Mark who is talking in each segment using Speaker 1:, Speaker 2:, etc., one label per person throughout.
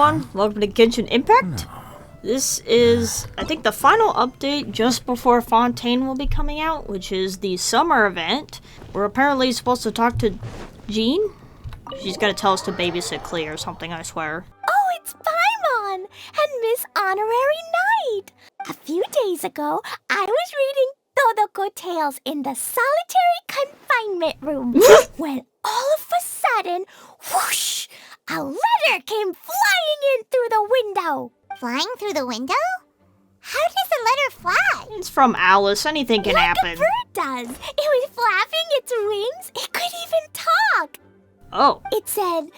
Speaker 1: everyone, welcome to Genshin Impact. This is, I think, the final update just before Fontaine will be coming out, which is the summer event. We're apparently supposed to talk to Jean. She's gonna tell us to babysit Klee or something, I swear.
Speaker 2: Oh, it's Paimon and Miss Honorary Knight. A few days ago, I was reading Todoko Tales in the solitary confinement room when all of a sudden, whoosh, a letter came flying in through the window.
Speaker 3: Flying through the window? How does a letter fly?
Speaker 1: It's from Alice, anything can happen.
Speaker 2: Like a bird does. It was flapping its wings. It could even talk.
Speaker 1: Oh.
Speaker 2: It said,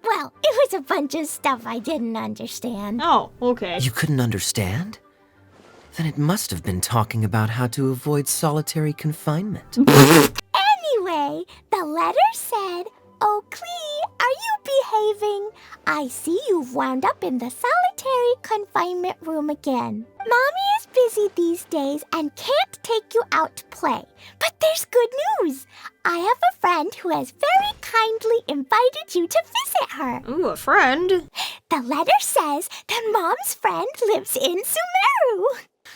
Speaker 2: well, it was a bunch of stuff I didn't understand.
Speaker 1: Oh, okay.
Speaker 4: You couldn't understand? Then it must have been talking about how to avoid solitary confinement.
Speaker 2: Anyway, the letter said, "Oh, Klee, are you behaving? I see you've wound up in the solitary confinement room again. Mommy is busy these days and can't take you out to play. But there's good news. I have a friend who has very kindly invited you to visit her."
Speaker 1: Ooh, a friend?
Speaker 2: The letter says that Mom's friend lives in Sumeru.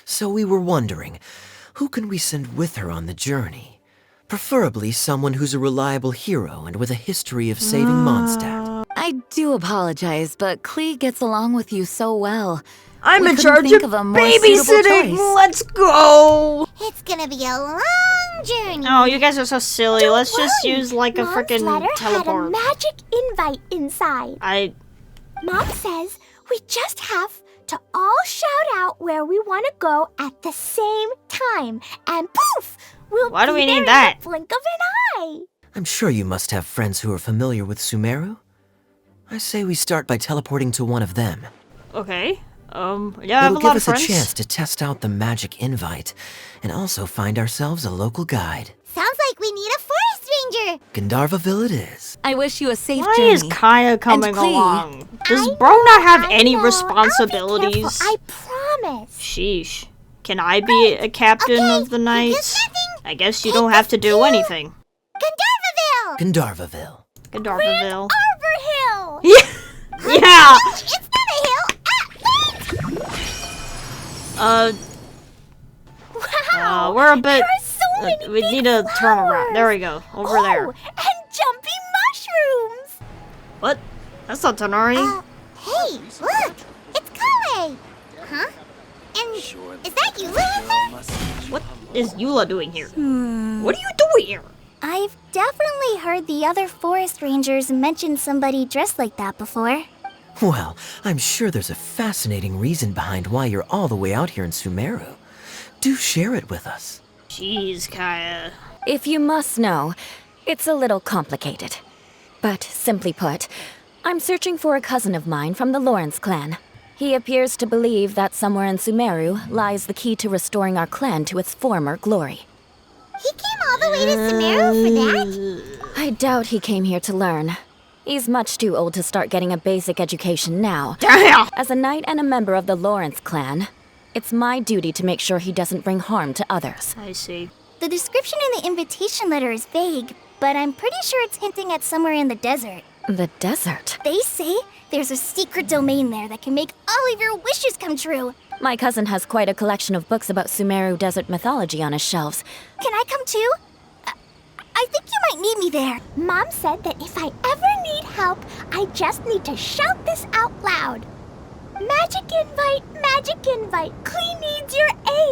Speaker 4: So we were wondering, who can we send with her on the journey? Preferably someone who's a reliable hero and with a history of saving Mondstadt.
Speaker 5: I do apologize, but Klee gets along with you so well.
Speaker 1: I'm
Speaker 5: We
Speaker 1: in
Speaker 5: couldn't
Speaker 1: charge
Speaker 5: think
Speaker 1: of
Speaker 5: of a more suitable
Speaker 1: babysitting!
Speaker 5: choice.
Speaker 1: Let's go!
Speaker 3: It's gonna be a long journey.
Speaker 1: Oh, you guys are so silly.
Speaker 2: Don't
Speaker 1: Let's just
Speaker 2: worry.
Speaker 1: use like a
Speaker 2: Mom's
Speaker 1: freaking
Speaker 2: letter
Speaker 1: teleport.
Speaker 2: had a magic invite inside. Mom says we just have to all shout out where we want to go at the same time, and poof, we'll
Speaker 1: Why do
Speaker 2: be
Speaker 1: we
Speaker 2: there
Speaker 1: need
Speaker 2: in
Speaker 1: that?
Speaker 2: the blink of an eye.
Speaker 4: I'm sure you must have friends who are familiar with Sumeru. I say we start by teleporting to one of them.
Speaker 1: Okay. Yeah, I have
Speaker 4: It'll
Speaker 1: a
Speaker 4: give
Speaker 1: lot of
Speaker 4: us a
Speaker 1: friends.
Speaker 4: chance to test out the magic invite, and also find ourselves a local guide.
Speaker 3: Sounds like we need a forest ranger.
Speaker 4: Gandharvaville it is.
Speaker 5: I wish you a safe
Speaker 1: Why
Speaker 5: journey.
Speaker 1: is Kaya coming
Speaker 5: Klee.
Speaker 1: along? Does
Speaker 2: I
Speaker 1: Bro
Speaker 2: know,
Speaker 1: not have
Speaker 2: I
Speaker 1: any
Speaker 2: know.
Speaker 1: responsibilities?
Speaker 2: I'll be careful, I promise.
Speaker 1: Sheesh. Can I be a captain
Speaker 3: Okay,
Speaker 1: of the Knights?
Speaker 3: here's nothing.
Speaker 1: I guess you don't have to do anything.
Speaker 3: Gandharvaville!
Speaker 4: Gandharvaville.
Speaker 1: Gandharvaville.
Speaker 2: Arbor Hill.
Speaker 1: Yeah! Yeah!
Speaker 3: It's not a hill.
Speaker 2: Wow.
Speaker 1: We're a bit...
Speaker 2: There are so many
Speaker 1: we
Speaker 2: big
Speaker 1: need to turn around. There we
Speaker 2: flowers.
Speaker 1: go. Over there.
Speaker 2: Oh, and jumping mushrooms.
Speaker 1: What? That's not Tonari.
Speaker 3: Hey, look. It's Kale. Huh? And is that you living there?
Speaker 1: What is Eula doing here? What are you doing here?
Speaker 3: I've definitely heard the other forest rangers mention somebody dressed like that before.
Speaker 4: Well, I'm sure there's a fascinating reason behind why you're all the way out here in Sumeru. Do share it with us.
Speaker 1: Jeez, Kaya.
Speaker 5: If you must know, it's a little complicated. But simply put, I'm searching for a cousin of mine from the Lawrence clan. He appears to believe that somewhere in Sumeru lies the key to restoring our clan to its former glory.
Speaker 3: He came all the way to Sumeru for that?
Speaker 5: I doubt he came here to learn. He's much too old to start getting a basic education now.
Speaker 1: Damn!
Speaker 5: As a knight and a member of the Lawrence clan, it's my duty to make sure he doesn't bring harm to others.
Speaker 1: I see.
Speaker 3: The description in the invitation letter is vague, but I'm pretty sure it's hinting at somewhere in the desert.
Speaker 5: The desert?
Speaker 3: They say there's a secret domain there that can make all of your wishes come true.
Speaker 5: My cousin has quite a collection of books about Sumeru desert mythology on his shelves.
Speaker 3: Can I come too? I think you might need me there.
Speaker 2: Mom said that if I ever need help, I just need to shout this out loud. Magic invite, Klee needs your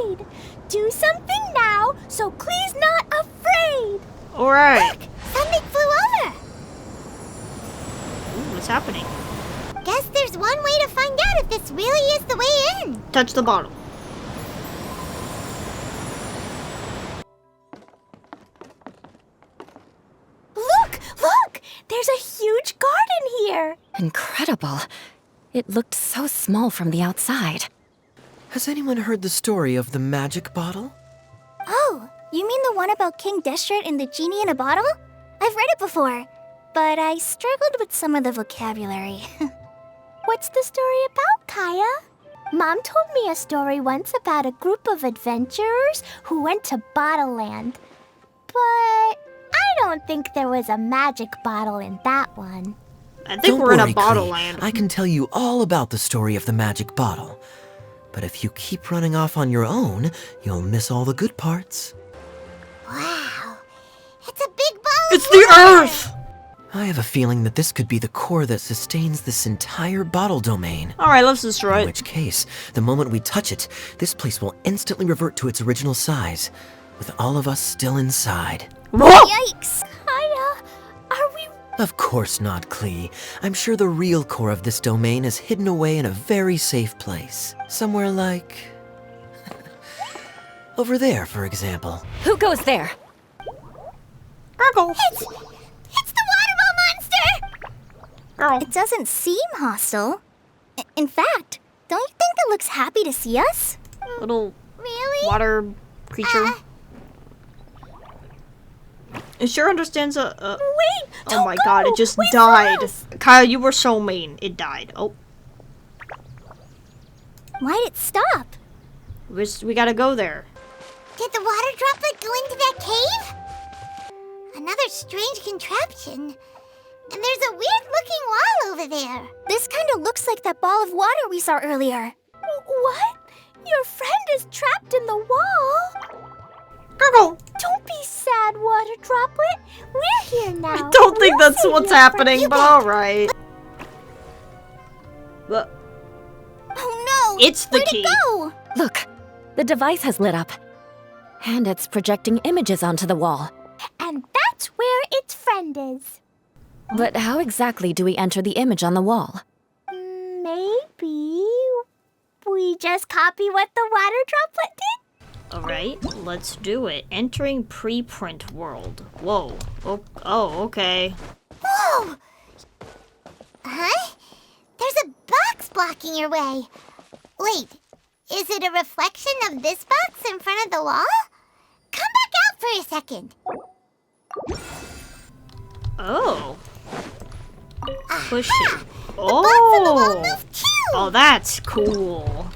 Speaker 2: aid. Do something now so Klee's not afraid.
Speaker 1: Alright.
Speaker 3: Something flew over.
Speaker 1: Ooh, what's happening?
Speaker 3: Guess there's one way to find out if this really is the way in.
Speaker 1: Touch the bottle.
Speaker 2: Look! There's a huge garden here.
Speaker 5: Incredible. It looked so small from the outside.
Speaker 4: Has anyone heard the story of the magic bottle?
Speaker 3: Oh, you mean the one about King Destret and the genie in a bottle? I've read it before, but I struggled with some of the vocabulary.
Speaker 2: What's the story about, Kaya? Mom told me a story once about a group of adventurers who went to Bottleland. But I don't think there was a magic bottle in that one.
Speaker 1: I think
Speaker 4: Don't
Speaker 1: we're in a
Speaker 4: worry,
Speaker 1: Bottleland.
Speaker 4: Klee. I can tell you all about the story of the magic bottle. But if you keep running off on your own, you'll miss all the good parts.
Speaker 2: Wow. It's a big ball
Speaker 1: It's
Speaker 2: of
Speaker 1: the
Speaker 2: water.
Speaker 1: Earth!
Speaker 4: I have a feeling that this could be the core that sustains this entire bottle domain.
Speaker 1: Alright, let's destroy
Speaker 4: In
Speaker 1: it.
Speaker 4: which case, the moment we touch it, this place will instantly revert to its original size, with all of us still inside.
Speaker 1: Whoa!
Speaker 3: Yikes!
Speaker 2: Kaya, are we...
Speaker 4: Of course not, Klee. I'm sure the real core of this domain is hidden away in a very safe place. Somewhere like... over there, for example.
Speaker 5: Who goes there?
Speaker 1: Gurgle!
Speaker 2: It's the waterball monster!
Speaker 1: Girl.
Speaker 3: It doesn't seem hostile. In fact, don't you think it looks happy to see us?
Speaker 1: Little
Speaker 2: Really?
Speaker 1: water creature. It sure understands
Speaker 2: Wait,
Speaker 1: oh my god, it just
Speaker 2: We
Speaker 1: died.
Speaker 2: froze.
Speaker 1: Kyle, you were so mean. It died. Oh,
Speaker 3: Why'd it stop?
Speaker 1: we gotta go there.
Speaker 2: Did the water droplet go into that cave? Another strange contraption. And there's a weird-looking wall over there.
Speaker 3: This kind of looks like that ball of water we saw earlier.
Speaker 2: What? Your friend is trapped in the wall?
Speaker 1: Gurgle!
Speaker 2: Don't be sad, Water Droplet. We're here now.
Speaker 1: I don't think
Speaker 2: We'll
Speaker 1: that's
Speaker 2: save
Speaker 1: what's
Speaker 2: your friend.
Speaker 1: happening,
Speaker 2: You
Speaker 1: but
Speaker 2: bet.
Speaker 1: alright. But
Speaker 3: Oh no!
Speaker 1: it's the
Speaker 3: Where'd
Speaker 1: key.
Speaker 3: it go?
Speaker 5: Look, the device has lit up. And it's projecting images onto the wall.
Speaker 2: And that's where its friend is.
Speaker 5: But how exactly do we enter the image on the wall?
Speaker 2: Maybe we just copy what the Water Droplet did?
Speaker 1: Alright, let's do it. Entering preprint world. Whoa. Oh, okay.
Speaker 2: Whoa! Huh? There's a box blocking your way. Wait, is it a reflection of this box in front of the wall? Come back out for a second.
Speaker 1: Oh. Push it.
Speaker 2: The box on the wall
Speaker 1: Oh.
Speaker 2: moved too.
Speaker 1: Oh, that's cool.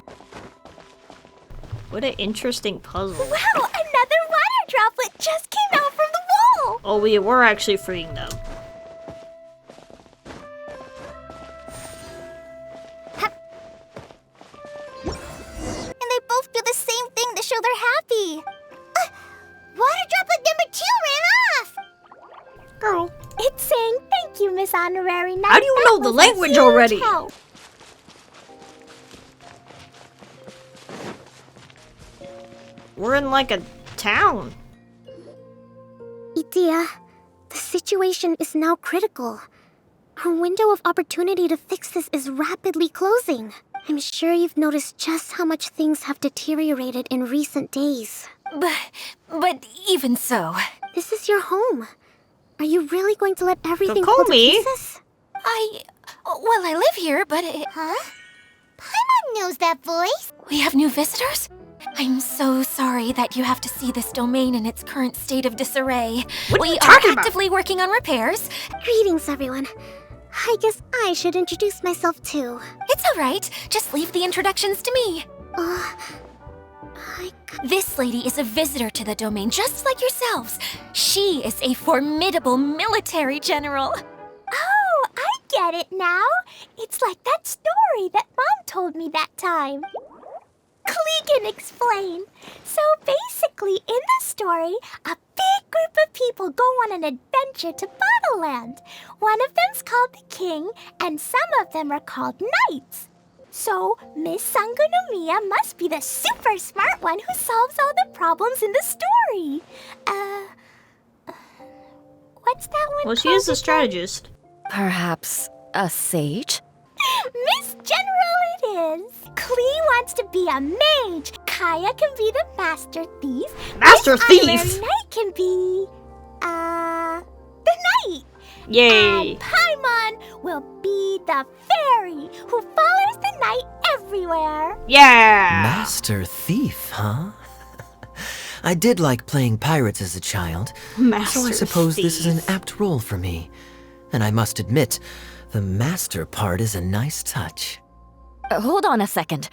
Speaker 1: What an interesting puzzle.
Speaker 2: Wow, another water droplet just came out from the wall.
Speaker 1: Oh, we were actually freeing them.
Speaker 3: And they both do the same thing to show they're happy.
Speaker 2: Water droplet number 2 ran off.
Speaker 1: Girl.
Speaker 2: It's saying thank you, Miss Honorary Knight.
Speaker 1: How do you
Speaker 2: That
Speaker 1: know the
Speaker 2: was a
Speaker 1: language
Speaker 2: huge
Speaker 1: already?
Speaker 2: help.
Speaker 1: We're in like a town.
Speaker 6: Itia, the situation is now critical. Our window of opportunity to fix this is rapidly closing. I'm sure you've noticed just how much things have deteriorated in recent days.
Speaker 7: But even so,
Speaker 6: This is your home. Are you really going to let everything
Speaker 1: call
Speaker 6: fall to
Speaker 1: me.
Speaker 6: pieces?
Speaker 7: I live here, but
Speaker 2: Huh? Paimon knows that voice.
Speaker 7: we have new visitors? I'm so sorry that you have to see this domain in its current state of disarray.
Speaker 1: What are you
Speaker 7: We are
Speaker 1: talking about?
Speaker 7: actively working on repairs.
Speaker 6: Greetings, everyone. I guess I should introduce myself too.
Speaker 7: It's all right. Just leave the introductions to me. This lady is a visitor to the domain, just like yourselves. She is a formidable military general.
Speaker 2: Oh, I get it now. It's like that story that Mom told me that time. Klee can explain. So basically, in the story, a big group of people go on an adventure to Bottleland. One of them's called the King, and some of them are called Knights. So, Miss Sangonomiya must be the super smart one who solves all the problems in the story. What's that one
Speaker 1: Well, she
Speaker 2: called
Speaker 1: is a
Speaker 2: again?
Speaker 1: strategist.
Speaker 5: Perhaps a sage?
Speaker 2: Miss General it is. Klee wants to be a mage. Kaya can be the master thief.
Speaker 1: Master
Speaker 2: Miss
Speaker 1: thief?
Speaker 2: Honorary Knight can be, the knight.
Speaker 1: Yay.
Speaker 2: And Paimon will be the fairy who follows the knight everywhere.
Speaker 1: Yeah.
Speaker 4: Master Thief, huh? I did like playing pirates as a child,
Speaker 1: Master
Speaker 4: so I suppose this is an
Speaker 1: thief.
Speaker 4: apt role for me. And I must admit, the master part is a nice touch.
Speaker 5: Hold on a second.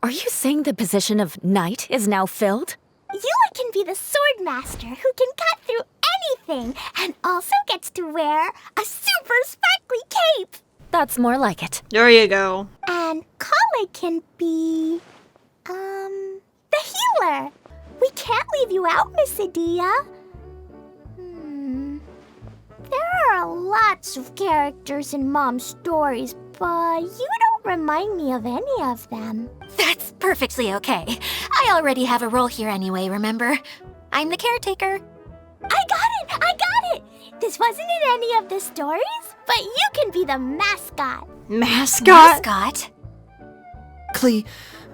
Speaker 5: Are you saying the position of knight is now filled?
Speaker 2: Yula can be the sword master who can cut through anything and also gets to wear a super sparkly cape.
Speaker 5: That's more like it.
Speaker 1: There you go.
Speaker 2: And Kale can be, the healer. We can't leave you out, Miss Adia. There are lots of characters in Mom's stories, but you don't remind me of any of them.
Speaker 7: That's perfectly okay. I already have a role here anyway, remember? I'm the caretaker.
Speaker 2: I got it! This wasn't in any of the stories, but you can be the mascot.
Speaker 1: Mascot?
Speaker 7: Mascot?
Speaker 4: Klee,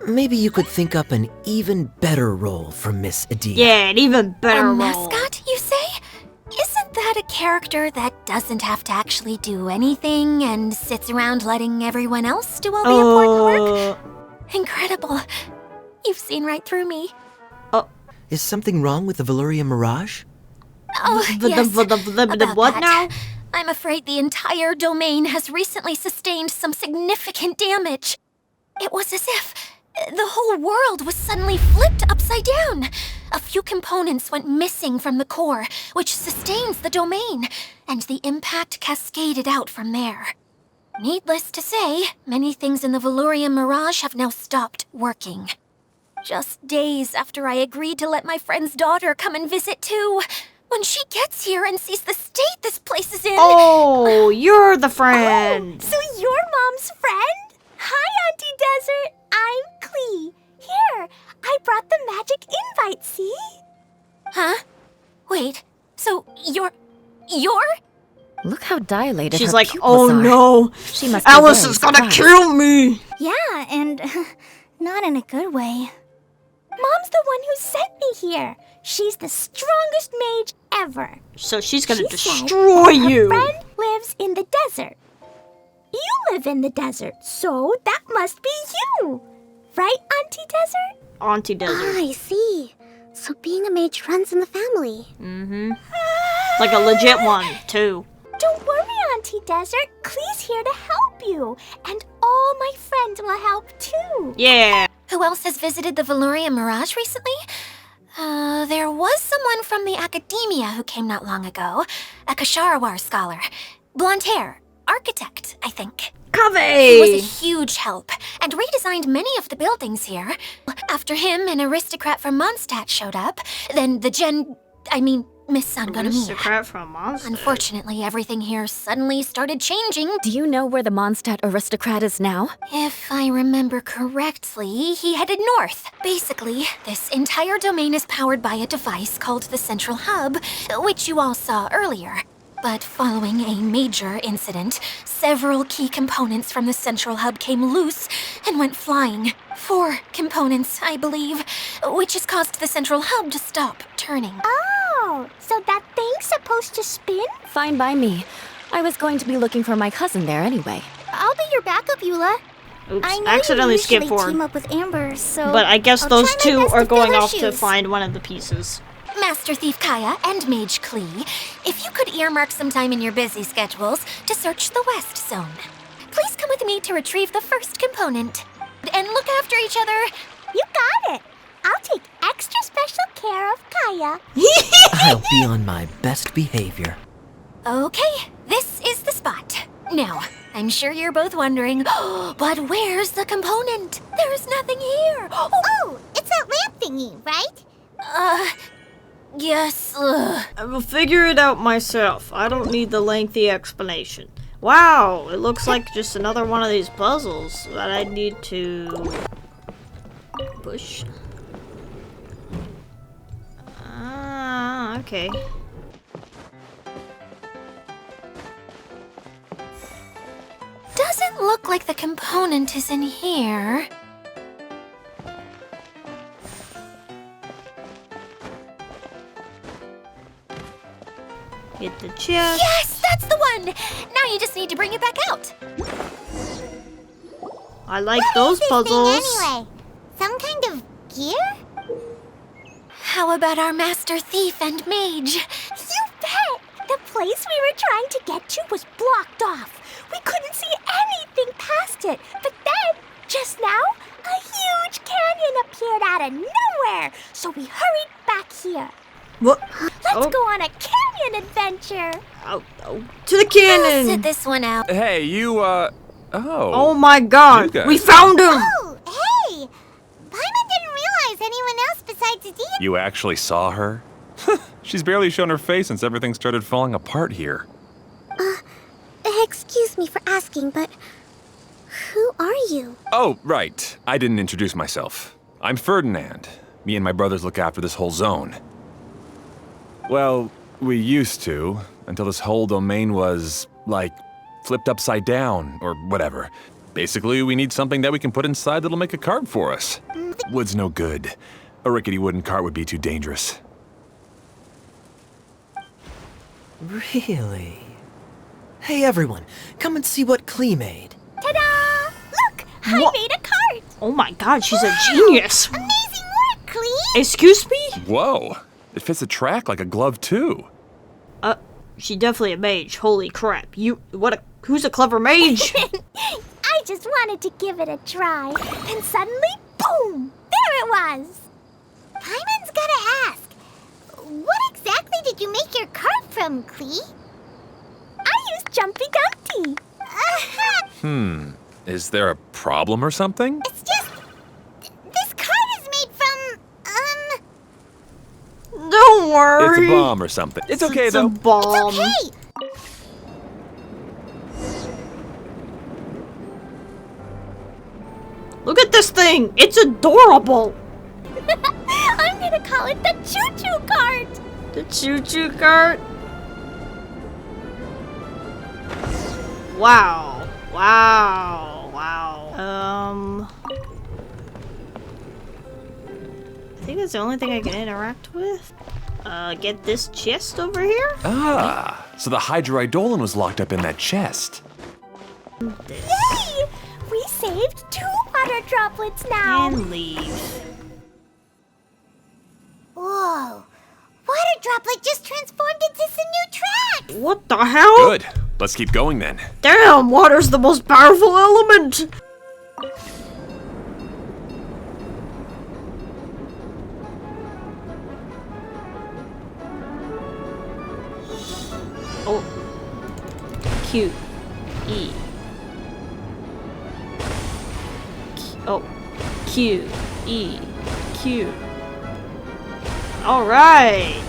Speaker 4: maybe you could think up an even better role for Miss Adia.
Speaker 1: Yeah, an even better
Speaker 7: A
Speaker 1: role.
Speaker 7: mascot, you say? Isn't that a character that doesn't have to actually do anything and sits around letting everyone else do all the important work? Incredible. You've seen right through me.
Speaker 4: Is something wrong with the Valyria Mirage?
Speaker 7: Oh, yes.
Speaker 1: The what
Speaker 7: About
Speaker 1: now?
Speaker 7: that. I'm afraid the entire domain has recently sustained some significant damage. It was as if the whole world was suddenly flipped upside down. A few components went missing from the core, which sustains the domain, and the impact cascaded out from there. Needless to say, many things in the Valyria Mirage have now stopped working. Just days after I agreed to let my friend's daughter come and visit too. When she gets here and sees the state this place is in...
Speaker 1: Oh, you're the friend.
Speaker 2: So you're Mom's friend? Hi, Auntie Desert. I'm Klee. Here, I brought the magic invite, see?
Speaker 7: Huh? Wait, so you're...
Speaker 5: Look how dilated
Speaker 1: She's
Speaker 5: her
Speaker 1: like,
Speaker 5: pupils
Speaker 1: oh
Speaker 5: are.
Speaker 1: no,
Speaker 5: She must be
Speaker 1: Alice
Speaker 5: very
Speaker 1: is gonna
Speaker 5: surprised.
Speaker 1: kill me.
Speaker 3: Yeah, and not in a good way.
Speaker 2: Mom's the one who sent me here. She's the strongest mage ever.
Speaker 1: So she's gonna
Speaker 2: She
Speaker 1: destroy
Speaker 2: said
Speaker 1: you.
Speaker 2: Her friend lives in the desert. You live in the desert, so that must be you. Right, Auntie Desert?
Speaker 1: Auntie Desert.
Speaker 6: I see. So being a mage runs in the family.
Speaker 1: Like a legit one, too.
Speaker 2: Don't worry, Auntie Desert. Klee's here to help you. And all my friends will help too.
Speaker 1: Yeah.
Speaker 7: Who else has visited the Valyria Mirage recently? There was someone from the academia who came not long ago. A Kasharawar scholar. Blonde hair. Architect, I think. He was a
Speaker 1: Covey.
Speaker 7: huge help, and redesigned many of the buildings here. After him, an aristocrat from Mondstadt showed up. Then Miss Sangonomiya.
Speaker 1: Aristocrat from Monster.
Speaker 7: Unfortunately, everything here suddenly started changing.
Speaker 5: Do you know where the Mondstadt aristocrat is now?
Speaker 7: If I remember correctly, he headed north. Basically, this entire domain is powered by a device called the Central Hub, which you all saw earlier. But following a major incident, several key components from the Central Hub came loose and went flying. 4 components, I believe, which has caused the Central Hub to stop turning.
Speaker 2: Oh, so that thing's supposed to spin?
Speaker 5: Fine by me. I was going to be looking for my cousin there anyway.
Speaker 3: I'll be your backup, Eula.
Speaker 1: Oops,
Speaker 3: I know
Speaker 1: accidentally
Speaker 3: you
Speaker 1: skipped
Speaker 3: usually
Speaker 1: forward.
Speaker 3: team up with Amber, so
Speaker 1: But I guess
Speaker 3: I'll
Speaker 1: those
Speaker 3: try my
Speaker 1: two
Speaker 3: best
Speaker 1: are
Speaker 3: to fill
Speaker 1: going
Speaker 3: her
Speaker 1: off to
Speaker 3: shoes.
Speaker 1: find one of the pieces.
Speaker 7: Master Thief Kaya and Mage Klee, if you could earmark some time in your busy schedules to search the West Zone. Please come with me to retrieve the first component. And look after each other.
Speaker 2: You got it. I'll take extra special care of Kaya.
Speaker 4: I'll be on my best behavior.
Speaker 7: Okay, this is the spot. Now, I'm sure you're both wondering, but where's the component? There's nothing here.
Speaker 6: Oh, it's that lamp thingy, right?
Speaker 7: Yes,
Speaker 1: I will figure it out myself. I don't need the lengthy explanation. Wow, it looks like just another one of these puzzles that I need to push. Ah, okay.
Speaker 7: doesn't look like the component is in here.
Speaker 1: Hit the chest.
Speaker 7: Yes, that's the one! Now you just need to bring it back out.
Speaker 1: I like those puzzles.
Speaker 6: Anyway, some kind of gear?
Speaker 7: How about our Master Thief and Mage?
Speaker 2: You bet! The place we were trying to get to was blocked off. We couldn't see anything past it. But then, just now, a huge canyon appeared out of nowhere. So we hurried back here.
Speaker 1: What?
Speaker 2: Let's
Speaker 1: Oh.
Speaker 2: go on a canyon canyon adventure.
Speaker 1: Oh, to the cannon!
Speaker 7: Sit this one out.
Speaker 8: Hey, you,
Speaker 1: Oh my god,
Speaker 8: You
Speaker 1: we
Speaker 8: guys.
Speaker 1: found him!
Speaker 2: Oh, hey! Paimon didn't realize anyone else besides Dia.
Speaker 8: You actually saw her? She's barely shown her face since everything started falling apart here.
Speaker 6: Excuse me for asking, but who are you?
Speaker 8: Oh, right. I didn't introduce myself. I'm Ferdinand. Me and my brothers look after this whole zone. Well, we used to, until this whole domain was, like, flipped upside down, or whatever. Basically, we need something that we can put inside that'll make a cart for us. Wood's no good. A rickety wooden cart would be too dangerous.
Speaker 4: Really? Hey everyone, come and see what Klee made.
Speaker 2: Ta-da! Look, I
Speaker 1: What?
Speaker 2: made a cart.
Speaker 1: Oh my god, she's a genius!
Speaker 2: Amazing work, Klee.
Speaker 1: Excuse me?
Speaker 8: Whoa! It fits the track like a glove, too.
Speaker 1: She's definitely a mage, holy crap. Who's a clever mage?
Speaker 2: I just wanted to give it a try, and suddenly, boom! There it was. Paimon's gotta ask, what exactly did you make your cart from, Klee? I used Jumpy Dumpty.
Speaker 8: Is there a problem or something?
Speaker 2: It's just, this cart is made from,
Speaker 1: Don't worry.
Speaker 8: It's a bomb or something. It's okay,
Speaker 1: It's
Speaker 8: though.
Speaker 1: a bomb.
Speaker 2: hey!
Speaker 1: Look at this thing! It's adorable!
Speaker 2: I'm gonna call it the choo-choo cart.
Speaker 1: The choo-choo cart. Wow. Wow. Wow. I think that's the only thing I can interact with. Get this chest over here?
Speaker 8: Ah, so the Hydroidolin was locked up in that chest.
Speaker 2: Yay! We saved 2 water droplets now.
Speaker 1: And leave.
Speaker 2: Whoa! Water droplet just transformed into some new tracks.
Speaker 1: What the hell?
Speaker 8: Good. Let's keep going then.
Speaker 1: Damn, water's the most powerful element! Oh. Q. E. Oh. Q. E. Q. Alright!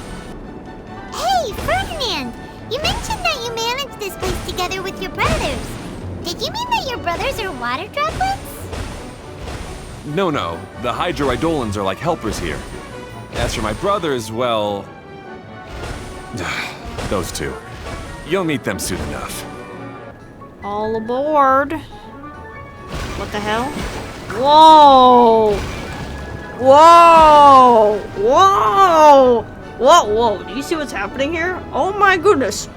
Speaker 2: Hey, Ferdinand! You mentioned that you managed this place together with your brothers. Did you mean that your brothers are water droplets?
Speaker 8: No, the Hydroidolins are like helpers here. As for my brothers, well... those two. You'll meet them soon enough.
Speaker 1: All aboard. What the hell? Whoa! Whoa! Whoa! Whoa! Do you see what's happening here? Oh my goodness!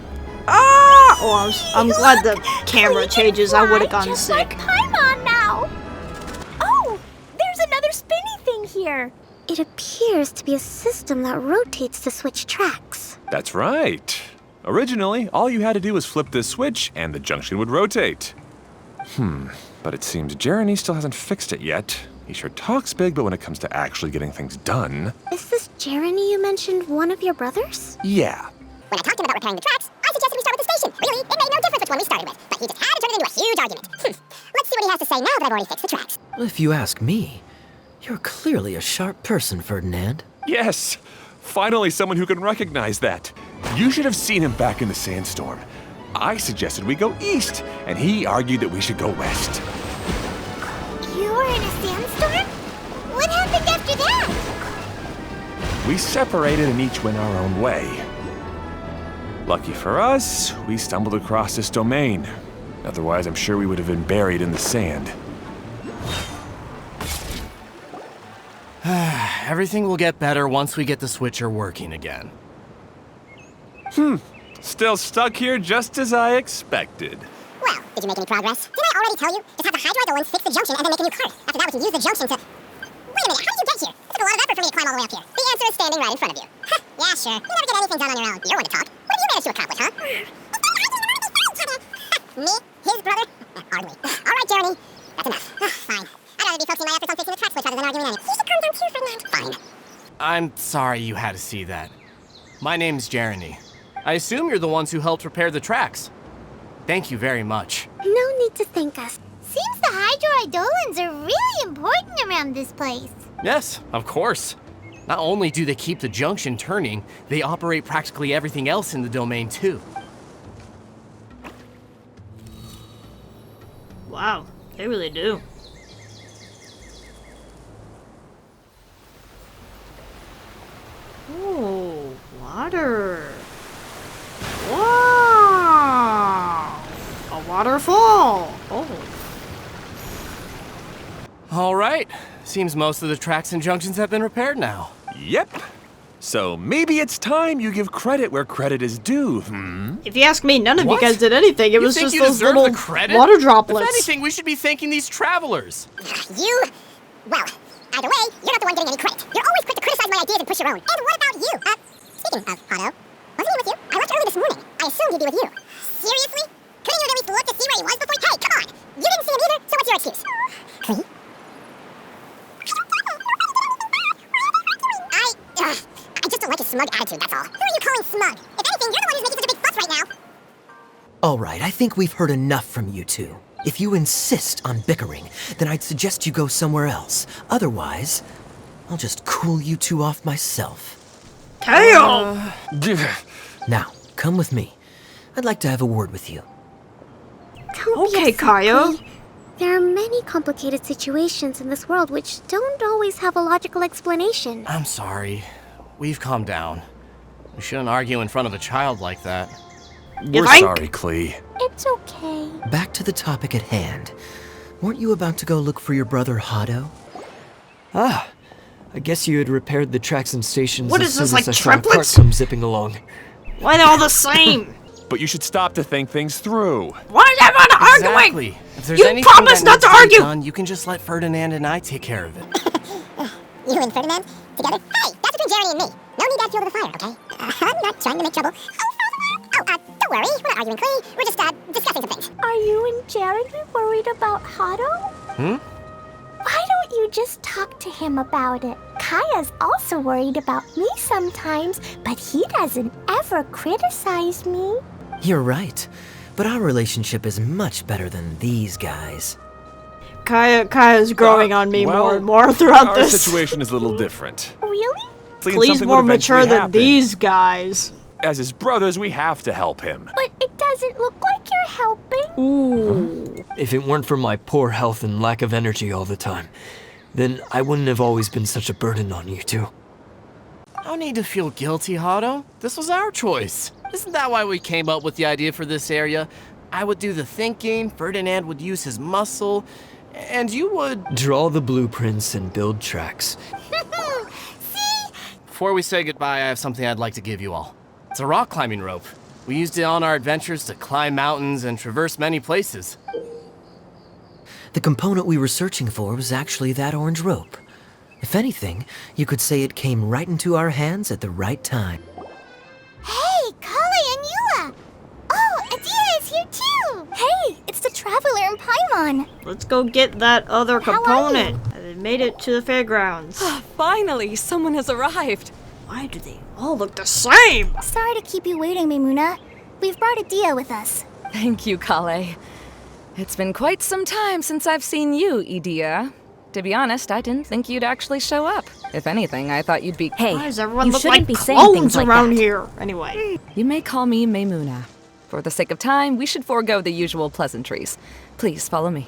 Speaker 1: Ah! Oh, I'm glad the camera changes. I would have gone
Speaker 2: just
Speaker 1: sick.
Speaker 2: like Paimon now. Oh, there's another spinny thing here.
Speaker 6: It appears to be a system that rotates to switch tracks.
Speaker 8: That's right. Originally, all you had to do was flip this switch and the junction would rotate. But it seems Jeremy still hasn't fixed it yet. He sure talks big, but when it comes to actually getting things done...
Speaker 6: Is this Jeremy you mentioned one of your brothers?
Speaker 8: Yeah.
Speaker 6: When I talked to him about repairing the tracks, I suggested we start with the station. Really, it made no difference which one we started with, but he just had to turn it into a huge argument. Let's see what he has to say now that I've already fixed the tracks.
Speaker 4: If you ask me, you're clearly a sharp person, Ferdinand.
Speaker 8: Yes! Finally someone who can recognize that. You should have seen him back in the sandstorm. I suggested we go east, and he argued that we should go west.
Speaker 2: You were in a sandstorm? What happened after that?
Speaker 8: We separated and each went our own way. Lucky for us, we stumbled across this domain. Otherwise, I'm sure we would have been buried in the sand.
Speaker 9: Everything will get better once we get the switcher working again.
Speaker 8: Still stuck here just as I expected.
Speaker 6: Well, did you make any progress? Did I already tell you? Just have the Hydroidolins fix the junction and then make a new cart. After that, we can use the junction to... Wait a minute, how did you get here? It took a lot of effort for me to climb all the way up here. The answer is standing right in front of you. Yeah, sure. You never get anything done on your own. You're one to talk. What have you managed to accomplish, huh? Me? His brother? Hardly. All right, Jeremy. That's enough. Fine. I'd rather be focusing my efforts on fixing the track switch rather than arguing on it. You should calm down too, Ferdinand. Fine.
Speaker 9: I'm sorry you had to see that. My name's Jeremy. I assume you're the ones who helped repair the tracks. Thank you very much.
Speaker 6: No need to thank us. Seems the hydroidolins are really important around this place.
Speaker 9: Yes, of course. Not only do they keep the junction turning, they operate practically everything else in the domain too.
Speaker 1: Wow, they really do. Oh, water. Wow! A waterfall! Oh.
Speaker 9: All right. Seems most of the tracks and junctions have been repaired now.
Speaker 8: Yep. So maybe it's time you give credit where credit is due, hmm?
Speaker 1: If you ask me, none of you
Speaker 9: What?
Speaker 1: guys did anything. It
Speaker 9: You
Speaker 1: was
Speaker 9: think
Speaker 1: just
Speaker 9: you
Speaker 1: those
Speaker 9: deserve
Speaker 1: little
Speaker 9: the credit?
Speaker 1: water
Speaker 9: If
Speaker 1: droplets.
Speaker 9: anything, we should be thanking these travelers.
Speaker 6: You? Well, either way, you're not the one getting any credit. You're always quick to criticize my ideas and push your own. And what about you? Speaking of Hado, wasn't he with you? I left early this morning. I assumed he'd be with you. Seriously? Couldn't you at least look to see where he was before? Hey, come on! You didn't see him either, so what's your excuse? Clee? I just don't like his smug attitude, that's all. Who are you calling smug? If anything, you're the one who's making such a big fuss right now.
Speaker 4: All right, I think we've heard enough from you two. If you insist on bickering, then I'd suggest you go somewhere else. Otherwise, I'll just cool you two off myself.
Speaker 1: Damn!
Speaker 4: Now, come with me. I'd like to have a word with you.
Speaker 6: Don't be
Speaker 1: Okay,
Speaker 6: upset,
Speaker 1: Kaya.
Speaker 6: Clee. There are many complicated situations in this world which don't always have a logical explanation.
Speaker 9: I'm sorry. We've calmed down. We shouldn't argue in front of a child like that.
Speaker 8: We're
Speaker 1: think?
Speaker 8: sorry, Klee.
Speaker 6: It's okay.
Speaker 4: Back to the topic at hand. Weren't you about to go look for your brother Hado?
Speaker 10: Ah, I guess you had repaired the tracks and stations
Speaker 1: What
Speaker 10: as
Speaker 1: is this,
Speaker 10: soon as
Speaker 1: like
Speaker 10: I saw a cart
Speaker 1: triplets?
Speaker 10: come zipping along.
Speaker 1: Why they're all the same?
Speaker 8: But you should stop to think things through.
Speaker 1: Why is everyone arguing?
Speaker 9: Exactly. If there's
Speaker 1: You
Speaker 9: anything
Speaker 1: promised
Speaker 9: that
Speaker 1: not to
Speaker 9: needs be
Speaker 1: argue!
Speaker 9: done, you can just let Ferdinand and I take care of it.
Speaker 6: You and Ferdinand? Together? Hey, that's between Jeremy and me. No need to add fuel to the fire, okay? I'm not trying to make trouble. Don't worry. We're not arguing, Clee. We're just, discussing some things.
Speaker 2: Are you and Jeremy worried about Hado?
Speaker 9: Hmm?
Speaker 2: Why don't you just talk to him about it? Kaya's also worried about me sometimes, but he doesn't ever criticize me.
Speaker 4: You're right. But our relationship is much better than these guys.
Speaker 1: Kaya's growing on me
Speaker 8: well,
Speaker 1: more and more throughout
Speaker 8: Our
Speaker 1: this.
Speaker 8: situation is a little different.
Speaker 2: Really?
Speaker 8: Clee,
Speaker 1: Please
Speaker 8: something
Speaker 1: more
Speaker 8: would eventually
Speaker 1: mature than
Speaker 8: happen.
Speaker 1: these guys.
Speaker 8: As his brothers, we have to help him.
Speaker 2: But it doesn't look like you're helping.
Speaker 1: Ooh.
Speaker 10: If it weren't for my poor health and lack of energy all the time, then I wouldn't have always been such a burden on you two.
Speaker 9: No need to feel guilty, Hado. This was our choice. Isn't that why we came up with the idea for this area? I would do the thinking, Ferdinand would use his muscle, and you would...
Speaker 10: Draw the blueprints and build tracks.
Speaker 9: Before we say goodbye, I have something I'd like to give you all. It's a rock climbing rope. We used it on our adventures to climb mountains and traverse many places.
Speaker 4: The component we were searching for was actually that orange rope. If anything, you could say it came right into our hands at the right time.
Speaker 6: Hey, Kali and Eula! Oh, Adia is here too!
Speaker 3: Hey, it's the Traveler and Paimon.
Speaker 1: Let's go get that other
Speaker 6: How are
Speaker 1: component. I made it to the fairgrounds.
Speaker 5: Finally, someone has arrived.
Speaker 1: Why do they all look the same?
Speaker 3: Sorry to keep you waiting, Maimuna. We've brought Adia with us.
Speaker 5: Thank you, Kale. It's been quite some time since I've seen you, Idia. To be honest, I didn't think you'd actually show up. If anything, I thought you'd be... Hey,
Speaker 1: Why does everyone
Speaker 5: you
Speaker 1: look
Speaker 5: shouldn't
Speaker 1: like
Speaker 5: be saying
Speaker 1: clones
Speaker 5: things like
Speaker 1: around
Speaker 5: that.
Speaker 1: here? Anyway.
Speaker 5: You may call me Maimuna. For the sake of time, we should forego the usual pleasantries. Please follow me.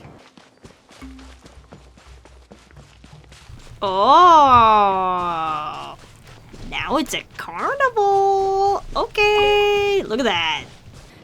Speaker 1: Oh, now it's a carnival. Okay, look at that.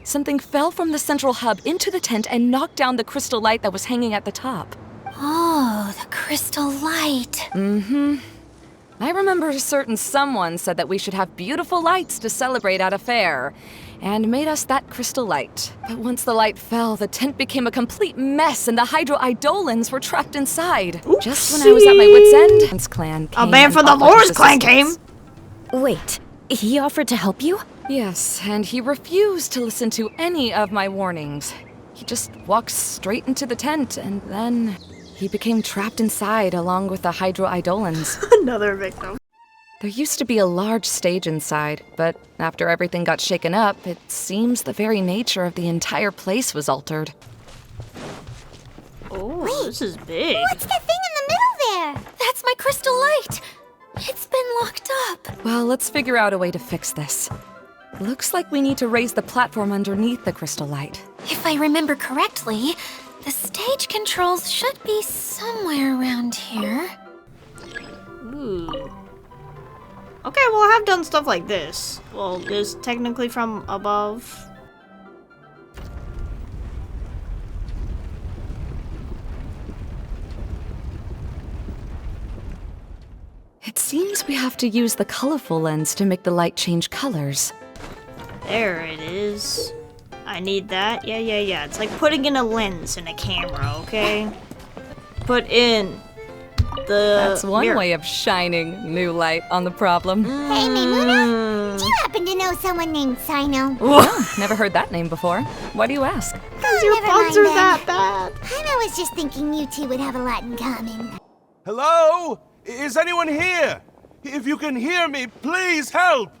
Speaker 5: Something fell from the central hub into the tent and knocked down the crystal light that was hanging at the top.
Speaker 7: Oh, the crystal light.
Speaker 5: I remember a certain someone said that we should have beautiful lights to celebrate at a fair, and made us that crystal light. But once the light fell, the tent became a complete mess and the hydroidolins were trapped inside. Just when I was at my wit's end, Lawrence clan came
Speaker 1: A man
Speaker 5: and
Speaker 1: from the
Speaker 5: offered his
Speaker 1: Lawrence clan came.
Speaker 5: assistance. Wait, he offered to help you? Yes, and he refused to listen to any of my warnings. He just walked straight into the tent, and then he became trapped inside along with the hydroidolins.
Speaker 1: Another victim.
Speaker 11: There used to be a large stage inside, but after everything got shaken up, it seems the very nature of the entire place was altered.
Speaker 1: Oh, this is big.
Speaker 2: What's the thing in the middle there?
Speaker 7: That's my crystal light! It's been locked up.
Speaker 11: Well, let's figure out a way to fix this. Looks like we need to raise the platform underneath the crystal light.
Speaker 7: If I remember correctly, the stage controls should be somewhere around here.
Speaker 1: Ooh. Okay, well, I have done stuff like this. Well, this technically from above.
Speaker 11: It seems we have to use the colorful lens to make the light change colors.
Speaker 1: There it is. I need that. Yeah. It's like putting in a lens in a camera, okay? Put in the
Speaker 11: That's one
Speaker 1: mirror.
Speaker 11: way of shining new light on the problem.
Speaker 2: Hey, Maimuna, do you happen to know someone named Sino?
Speaker 11: No, never heard that name before. Why do you ask?
Speaker 1: Your
Speaker 2: never
Speaker 1: bugs
Speaker 2: mind
Speaker 1: are
Speaker 2: then.
Speaker 1: that bad.
Speaker 2: I was just thinking you two would have a lot in common.
Speaker 12: Hello? Is anyone here? If you can hear me, please help!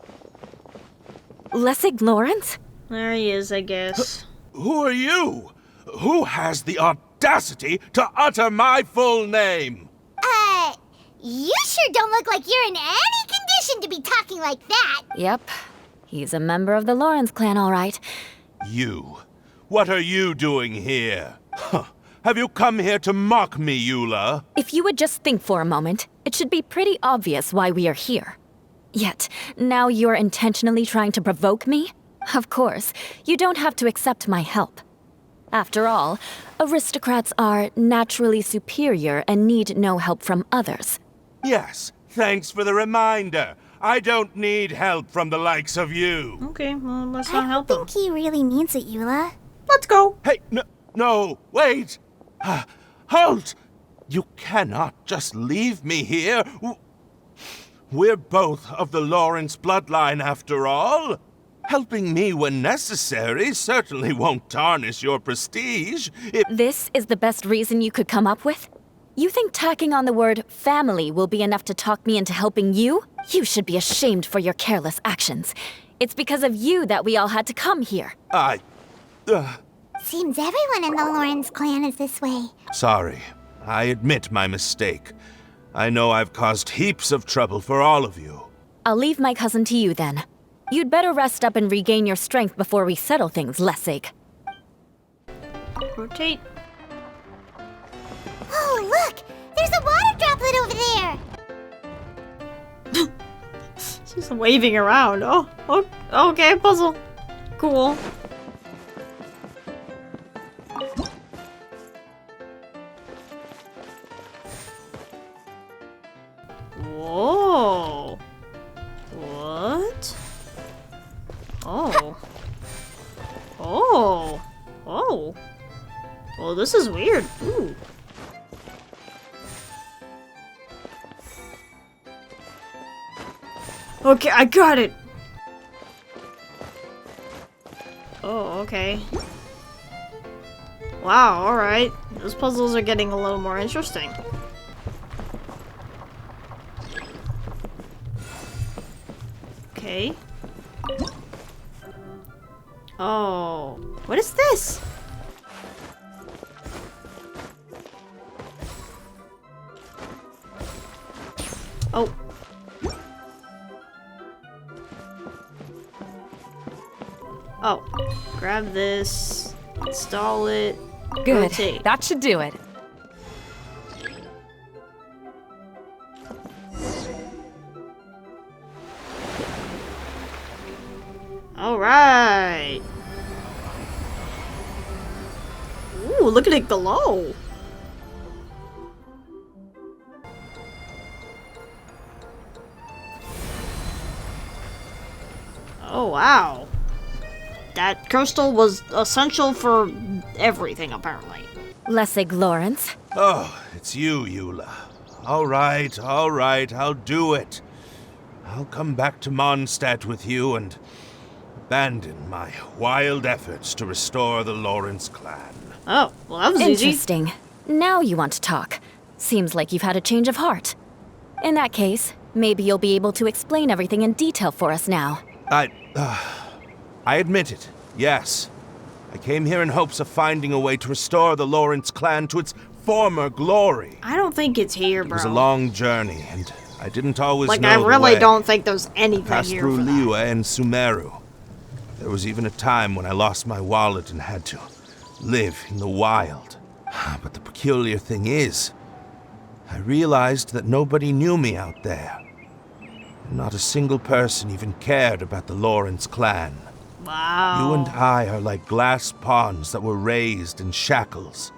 Speaker 5: Lessig Lawrence?
Speaker 1: There he is, I guess.
Speaker 12: Who are you? Who has the audacity to utter my full name?
Speaker 2: You sure don't look like you're in any condition to be talking like that.
Speaker 5: Yep. He's a member of the Lawrence clan, all right.
Speaker 12: You. What are you doing here? Huh. Have you come here to mock me, Eula?
Speaker 5: If you would just think for a moment, it should be pretty obvious why we are here. Yet, now you're intentionally trying to provoke me? Of course, you don't have to accept my help. After all, aristocrats are naturally superior and need no help from others.
Speaker 12: Yes, thanks for the reminder. I don't need help from the likes of you.
Speaker 1: Okay, well, let's
Speaker 3: I
Speaker 1: not
Speaker 3: don't
Speaker 1: help him.
Speaker 3: think he really means it, Eula.
Speaker 1: Let's go.
Speaker 12: Hey, no, wait! Halt! You cannot just leave me here. We're both of the Lawrence bloodline, after all. Helping me when necessary certainly won't tarnish your prestige.
Speaker 5: This is the best reason you could come up with? You think tacking on the word family will be enough to talk me into helping you? You should be ashamed for your careless actions. It's because of you that we all had to come here.
Speaker 2: Seems everyone in the Lawrence clan is this way.
Speaker 12: Sorry. I admit my mistake. I know I've caused heaps of trouble for all of you.
Speaker 5: I'll leave my cousin to you then. You'd better rest up and regain your strength before we settle things, Lessig.
Speaker 1: Rotate.
Speaker 2: Oh, look! There's a water droplet over there!
Speaker 1: It's just waving around. Oh, okay, puzzle. Cool. Whoa. What? Oh. Oh. Oh. Well, this is weird. Ooh. Okay, I got it! Oh, okay. Wow, alright. Those puzzles are getting a little more interesting. Okay. Oh. What is this? Oh. Oh. Grab this. Install it.
Speaker 11: Good.
Speaker 1: Rotate.
Speaker 11: That should do it.
Speaker 1: Alright. Ooh, look at it glow. Oh, wow. That crystal was essential for everything, apparently.
Speaker 5: Lessig Lawrence?
Speaker 12: Oh, it's you, Eula. All right, I'll do it. I'll come back to Mondstadt with you and abandon my wild efforts to restore the Lawrence clan.
Speaker 1: Oh, well, that was easy.
Speaker 5: Interesting. Now you want to talk. Seems like you've had a change of heart. In that case, Maybe you'll be able to explain everything in detail for us now.
Speaker 12: I admit it, yes. I came here in hopes of finding a way to restore the Lawrence clan to its former glory.
Speaker 1: I don't think it's here, bro.
Speaker 12: It was a long journey, and I didn't always
Speaker 1: like,
Speaker 12: know
Speaker 1: I really
Speaker 12: the way.
Speaker 1: don't think there's anything
Speaker 12: Passed
Speaker 1: here
Speaker 12: through
Speaker 1: for that.
Speaker 12: Liyue and Sumeru. There was even a time when I lost my wallet and had to live in the wild. But the peculiar thing is, I realized that nobody knew me out there. Not a single person even cared about the Lawrence clan.
Speaker 1: Wow.
Speaker 12: You and I are like glass pawns that were raised in shackles.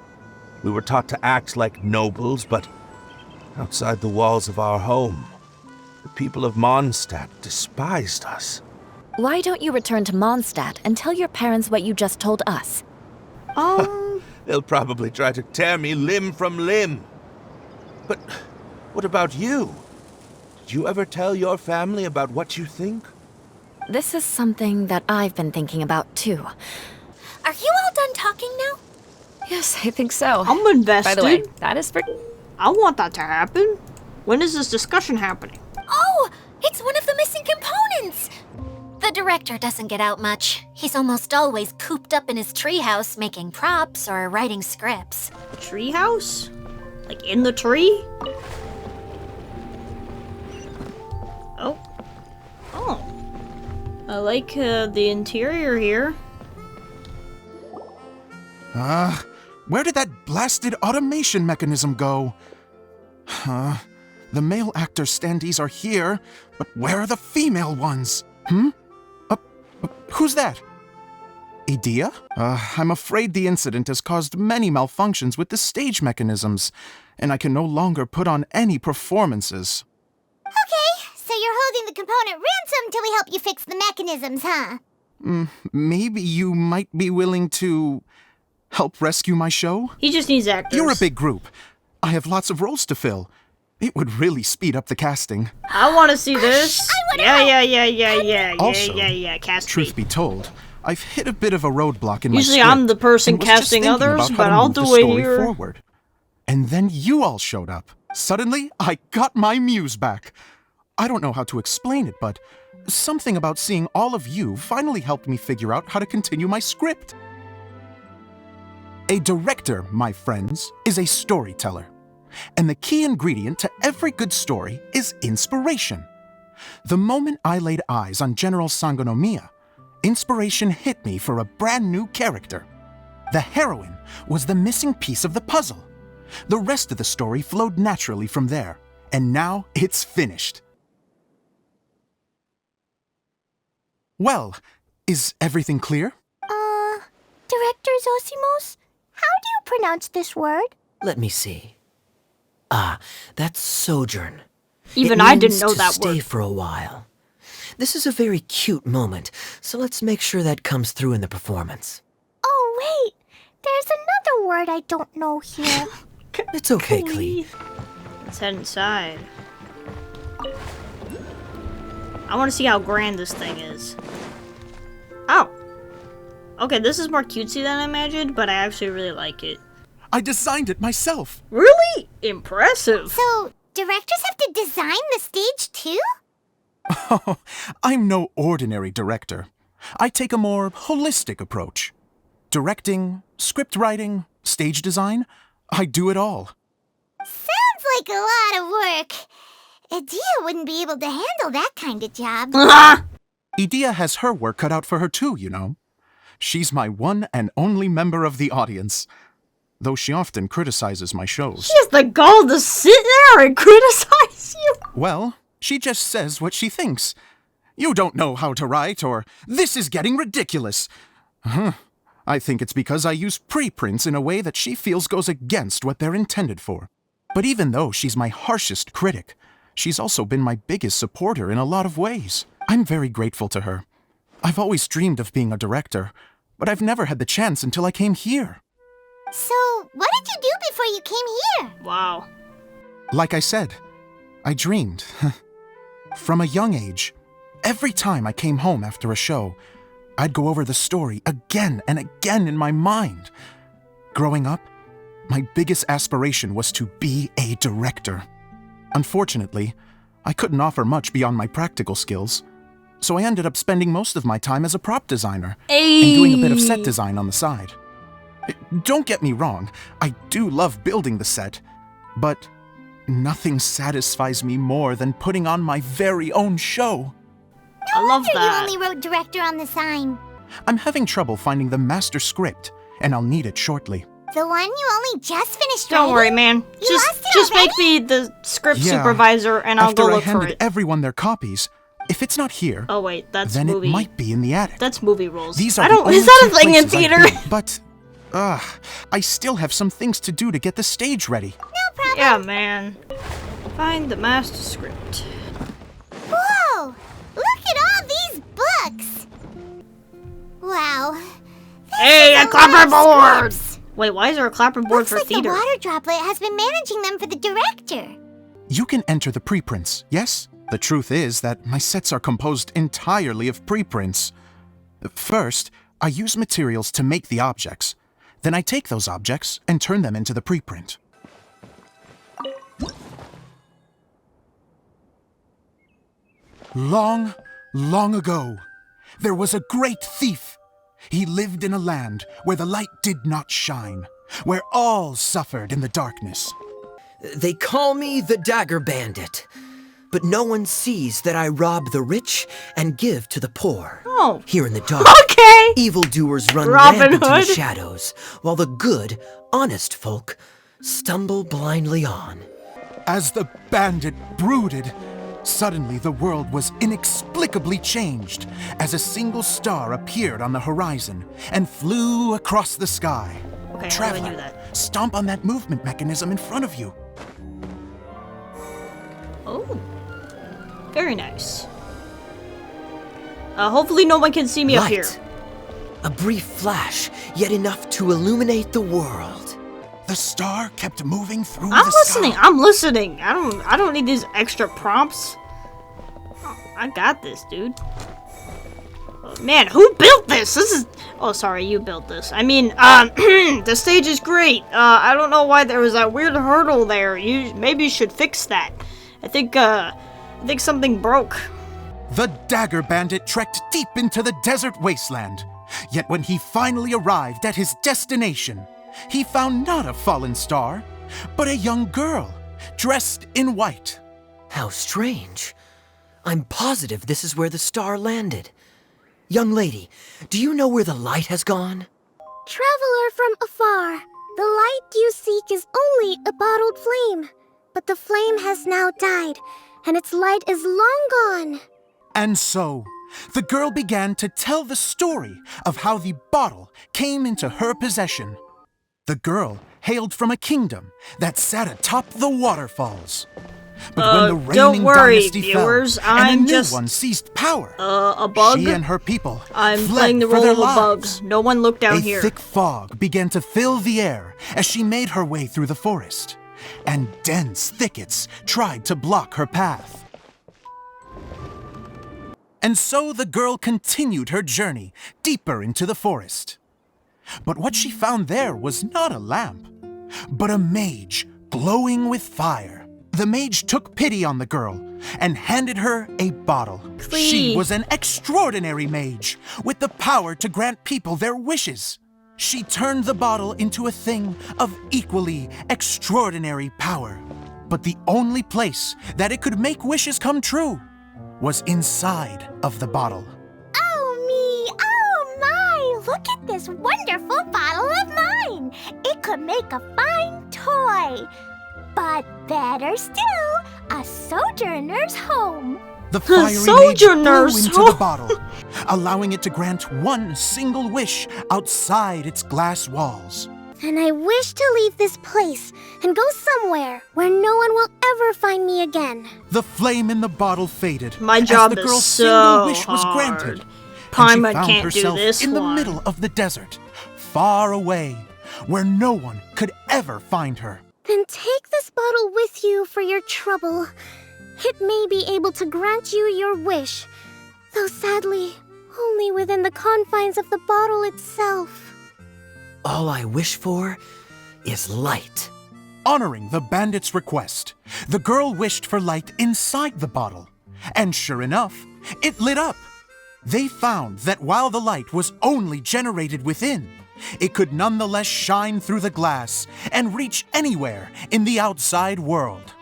Speaker 12: We were taught to act like nobles, but outside the walls of our home, the people of Mondstadt despised us.
Speaker 5: Why don't you return to Mondstadt and tell your parents what you just told us?
Speaker 12: They'll probably try to tear me limb from limb. But what about you? Did you ever tell your family about what you think?
Speaker 5: This is something that I've been thinking about, too.
Speaker 7: Are you all done talking now?
Speaker 11: Yes, I think so.
Speaker 1: I'm invested.
Speaker 11: By the way, that is for...
Speaker 1: I want that to happen. When is this discussion happening?
Speaker 7: Oh, it's one of the missing components! The director doesn't get out much. He's almost always cooped up in his treehouse making props or writing scripts.
Speaker 1: Treehouse? Like in the tree? Oh. Oh. I like the interior here.
Speaker 13: Where did that blasted automation mechanism go? The male actor standees are here, but where are the female ones? Who's that? Idea? I'm afraid the incident has caused many malfunctions with the stage mechanisms, and I can no longer put on any performances.
Speaker 6: Okay, so you're holding the component ransom till we help you fix the mechanisms, huh?
Speaker 13: Maybe you might be willing to help rescue my show?
Speaker 1: He just needs actors.
Speaker 13: You're a big group. I have lots of roles to fill. It would really speed up the casting.
Speaker 1: I want to see this. Yeah.
Speaker 13: Also,
Speaker 1: Cast
Speaker 13: truth
Speaker 1: me.
Speaker 13: be told, I've hit a bit of a roadblock in
Speaker 1: Usually
Speaker 13: my script.
Speaker 1: I'm the person
Speaker 13: and was just
Speaker 1: casting
Speaker 13: thinking
Speaker 1: others,
Speaker 13: about how
Speaker 1: but
Speaker 13: to
Speaker 1: I'll
Speaker 13: move the
Speaker 1: do it
Speaker 13: story
Speaker 1: here.
Speaker 13: forward. And then you all showed up. Suddenly, I got my muse back. I don't know how to explain it, but something about seeing all of you finally helped me figure out how to continue my script. A director, my friends, is a storyteller. And the key ingredient to every good story is inspiration. The moment I laid eyes on General Sangonomiya, inspiration hit me for a brand new character. The heroine was the missing piece of the puzzle. The rest of the story flowed naturally from there, and now it's finished. Well, is everything clear?
Speaker 2: Director Zosimos, how do you pronounce this word?
Speaker 4: Let me see. That's sojourn.
Speaker 1: Even
Speaker 4: It
Speaker 1: I didn't
Speaker 4: means
Speaker 1: know
Speaker 4: to
Speaker 1: that
Speaker 4: stay
Speaker 1: word.
Speaker 4: for a while. This is a very cute moment, so let's make sure that comes through in the performance.
Speaker 2: Oh, wait. There's another word I don't know here.
Speaker 4: It's okay, Klee.
Speaker 1: Let's head inside. I want to see how grand this thing is. Oh. Okay, this is more cutesy than I imagined, but I actually really like it.
Speaker 13: I designed it myself.
Speaker 1: Really? Impressive.
Speaker 6: So, directors have to design the stage too?
Speaker 13: Oh, I'm no ordinary director. I take a more holistic approach. Directing, script writing, stage design, I do it all.
Speaker 6: Sounds like a lot of work. Idea wouldn't be able to handle that kind of job.
Speaker 13: Idea has her work cut out for her too, you know. She's my one and only member of the audience, though she often criticizes my shows.
Speaker 1: She has the gall to sit there and criticize you.
Speaker 13: Well, she just says what she thinks. You don't know how to write, or this is getting ridiculous. I think it's because I use preprints in a way that she feels goes against what they're intended for. But even though she's my harshest critic, she's also been my biggest supporter in a lot of ways. I'm very grateful to her. I've always dreamed of being a director, but I've never had the chance until I came here.
Speaker 6: So, what did you do before you came here?
Speaker 1: Wow.
Speaker 13: Like I said, I dreamed. From a young age, every time I came home after a show, I'd go over the story again and again in my mind. Growing up, my biggest aspiration was to be a director. Unfortunately, I couldn't offer much beyond my practical skills, so I ended up spending most of my time as a prop designer and doing a bit of set design on the side. Don't get me wrong, I do love building the set, but nothing satisfies me more than putting on my very own show.
Speaker 1: I love
Speaker 6: You
Speaker 1: that.
Speaker 6: only wrote director on the sign.
Speaker 13: I'm having trouble finding the master script, and I'll need it shortly.
Speaker 6: The one you only just finished
Speaker 1: Don't worry,
Speaker 6: writing?
Speaker 1: man.
Speaker 6: You lost it
Speaker 1: Just
Speaker 6: already?
Speaker 1: make me the script
Speaker 13: Yeah.
Speaker 1: supervisor, and I'll
Speaker 13: After
Speaker 1: go
Speaker 13: I
Speaker 1: look for
Speaker 13: handed
Speaker 1: it.
Speaker 13: everyone their copies, if it's not here,
Speaker 1: Oh wait, that's
Speaker 13: then
Speaker 1: movie.
Speaker 13: it might be in the attic.
Speaker 1: That's movie rules.
Speaker 13: These are
Speaker 1: I don't.
Speaker 13: the
Speaker 1: Is
Speaker 13: only
Speaker 1: that a
Speaker 13: two
Speaker 1: thing in
Speaker 13: places I've
Speaker 1: theater?
Speaker 13: been, but, I still have some things to do to get the stage ready.
Speaker 1: Yeah, man. Find the master script.
Speaker 6: Whoa! Look at all these books! Wow.
Speaker 1: Hey, a
Speaker 6: lot of
Speaker 1: clapperboard!
Speaker 6: scripts.
Speaker 1: Wait, why is there a clapperboard
Speaker 6: Looks
Speaker 1: for
Speaker 6: like
Speaker 1: theater?
Speaker 6: the water droplet has been managing them for the director.
Speaker 13: You can enter the preprints, yes? The truth is that my sets are composed entirely of preprints. First, I use materials to make the objects. Then I take those objects and turn them into the preprint. Long, long ago, there was a great thief. He lived in a land where the light did not shine, where all suffered in the darkness.
Speaker 4: They call me the Dagger Bandit, but no one sees that I rob the rich and give to the poor.
Speaker 1: Oh.
Speaker 4: Here in the dark,
Speaker 1: Okay.
Speaker 4: evildoers run
Speaker 1: Robin
Speaker 4: rampant in the
Speaker 1: Hood.
Speaker 4: shadows, while the good, honest folk stumble blindly on.
Speaker 13: As the bandit brooded, suddenly the world was inexplicably changed as a single star appeared on the horizon and flew across the sky.
Speaker 1: Okay, how do I
Speaker 13: Traveler,
Speaker 1: do that?
Speaker 13: stomp on that movement mechanism in front of you.
Speaker 1: Oh. Very nice. Hopefully no one can see me up here.
Speaker 4: Light. A brief flash, yet enough to illuminate the world.
Speaker 13: The star kept moving through
Speaker 1: I'm
Speaker 13: the
Speaker 1: listening.
Speaker 13: sky.
Speaker 1: I'm listening. I don't need these extra prompts. Oh, I got this, dude. Oh, man, who built this? This is. Oh, sorry, you built this. I mean, the stage is great. I don't know why there was that weird hurdle there. Maybe you should fix that. I think something broke.
Speaker 13: The Dagger Bandit trekked deep into the desert wasteland. Yet when he finally arrived at his destination, he found not a fallen star, but a young girl, dressed in white.
Speaker 4: How strange. I'm positive this is where the star landed. Young lady, do you know where the light has gone?
Speaker 6: Traveler from afar, the light you seek is only a bottled flame. But the flame has now died, and its light is long gone.
Speaker 13: And so, the girl began to tell the story of how the bottle came into her possession. The girl hailed from a kingdom that sat atop the waterfalls. But when the reigning
Speaker 1: don't worry,
Speaker 13: dynasty
Speaker 1: viewers.
Speaker 13: fell and
Speaker 1: I'm
Speaker 13: a new
Speaker 1: just
Speaker 13: one seized power,
Speaker 1: a bug.
Speaker 13: she and her people
Speaker 1: I'm
Speaker 13: fled
Speaker 1: playing the
Speaker 13: for
Speaker 1: role
Speaker 13: their
Speaker 1: of a bug.
Speaker 13: lives.
Speaker 1: No one look down
Speaker 13: A
Speaker 1: here.
Speaker 13: thick fog began to fill the air as she made her way through the forest, and dense thickets tried to block her path. And so the girl continued her journey deeper into the forest. But what she found there was not a lamp, but a mage glowing with fire. The mage took pity on the girl and handed her a bottle. She was an extraordinary mage with the power to grant people their wishes. She turned the bottle into a thing of equally extraordinary power. But the only place that it could make wishes come true was inside of the bottle.
Speaker 6: Oh me, oh my, look at this wonderful bottle of mine. It could make a fine toy. But better still, a sojourner's home.
Speaker 13: The fiery mage blew
Speaker 1: Sojourner's
Speaker 13: into the bottle, allowing it to grant one single wish outside its glass walls.
Speaker 6: And I wish to leave this place and go somewhere where no one will ever find me again.
Speaker 13: The flame in the bottle faded.
Speaker 1: My
Speaker 13: as
Speaker 1: job
Speaker 13: the
Speaker 1: is
Speaker 13: girl's
Speaker 1: so
Speaker 13: single wish was
Speaker 1: hard.
Speaker 13: granted. And
Speaker 1: Paimon
Speaker 13: she found
Speaker 1: can't do
Speaker 13: herself
Speaker 1: this
Speaker 13: in the
Speaker 1: one.
Speaker 13: middle of the desert, far away, where no one could ever find her.
Speaker 6: Then take this bottle with you for your trouble. It may be able to grant you your wish, though sadly, only within the confines of the bottle itself.
Speaker 4: All I wish for is light.
Speaker 13: Honoring the bandit's request, the girl wished for light inside the bottle. And sure enough, it lit up. They found that while the light was only generated within, it could nonetheless shine through the glass and reach anywhere in the outside world.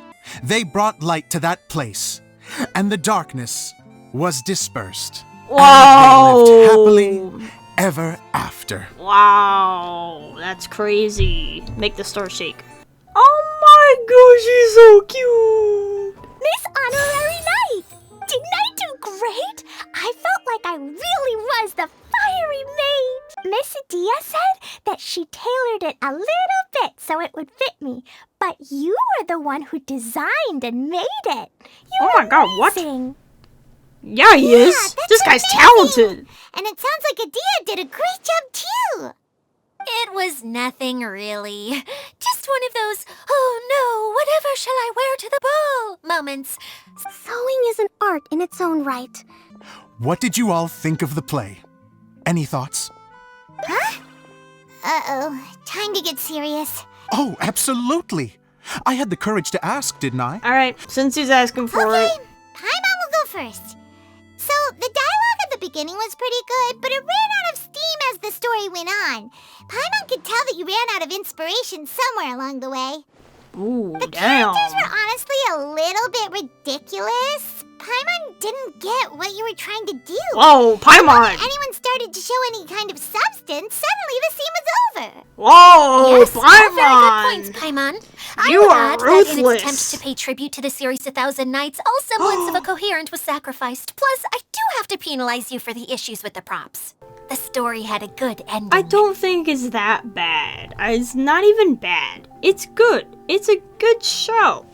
Speaker 13: They brought light to that place, and the darkness was dispersed.
Speaker 1: Whoa!
Speaker 13: And they lived happily ever after.
Speaker 1: Wow, that's crazy. Make the store shake. Oh my gosh, she's so cute!
Speaker 2: Miss Honorary Knight! Didn't I do great? I felt like I really was the fiery maid. Miss Adia said that she tailored it a little bit so it would fit me, but you were the one who designed and made it. You're
Speaker 1: Oh my god, what?
Speaker 2: amazing.
Speaker 1: Yeah, he is. This guy's talented.
Speaker 6: And it sounds like Adia did a great job too.
Speaker 7: It was nothing really. Just one of those, oh no, whatever shall I wear to the ball moments.
Speaker 6: Sewing is an art in its own right.
Speaker 13: What did you all think of the play? Any thoughts?
Speaker 6: Uh-oh, time to get serious.
Speaker 13: Oh, absolutely. I had the courage to ask, didn't I?
Speaker 1: Alright, since he's asking for
Speaker 6: Okay,
Speaker 1: it.
Speaker 6: Paimon will go first. So, the dialogue at the beginning was pretty good, but it ran out of steam as the story went on. Paimon could tell that you ran out of inspiration somewhere along the way.
Speaker 1: Ooh,
Speaker 6: The
Speaker 1: damn.
Speaker 6: characters were honestly a little bit ridiculous. Paimon didn't get what you were trying to do.
Speaker 1: Whoa, Paimon!
Speaker 6: When anyone started to show any kind of substance, suddenly the scene was over.
Speaker 1: Whoa,
Speaker 7: Yes, all very good
Speaker 1: Paimon!
Speaker 7: points, Paimon. I
Speaker 1: You
Speaker 7: would
Speaker 1: are
Speaker 7: add that in its
Speaker 1: ruthless.
Speaker 7: attempt to pay tribute to the series 1000 Nights, all semblance of a coherent was sacrificed. Plus, I do have to penalize you for the issues with the props. The story had a good ending.
Speaker 1: I don't think it's that bad. It's not even bad. It's good. It's a good show.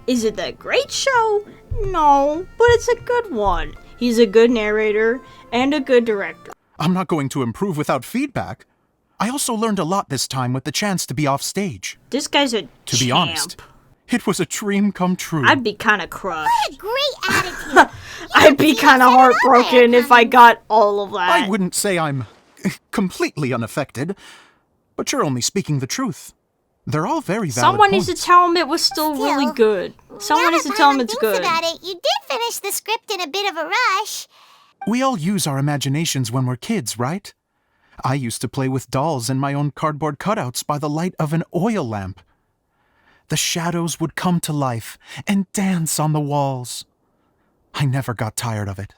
Speaker 1: Is it a great show? No, but it's a good one. He's a good narrator and a good director.
Speaker 13: I'm not going to improve without feedback. I also learned a lot this time with the chance to be off stage.
Speaker 1: This guy's a
Speaker 13: To be honest, it was a dream come true.
Speaker 1: I'd be kind of crushed.
Speaker 6: What a great attitude.
Speaker 1: I'd be kind of heartbroken if I got all of that.
Speaker 13: I wouldn't say I'm completely unaffected, but you're only speaking the truth. They're all very valid
Speaker 1: Someone needs to
Speaker 13: points.
Speaker 1: tell him it was still really good. Someone needs to tell him it's good.
Speaker 6: About it, you did finish the script in a bit of a rush.
Speaker 13: We all use our imaginations when we're kids, right? I used to play with dolls and my own cardboard cutouts by the light of an oil lamp. The shadows would come to life and dance on the walls. I never got tired of it.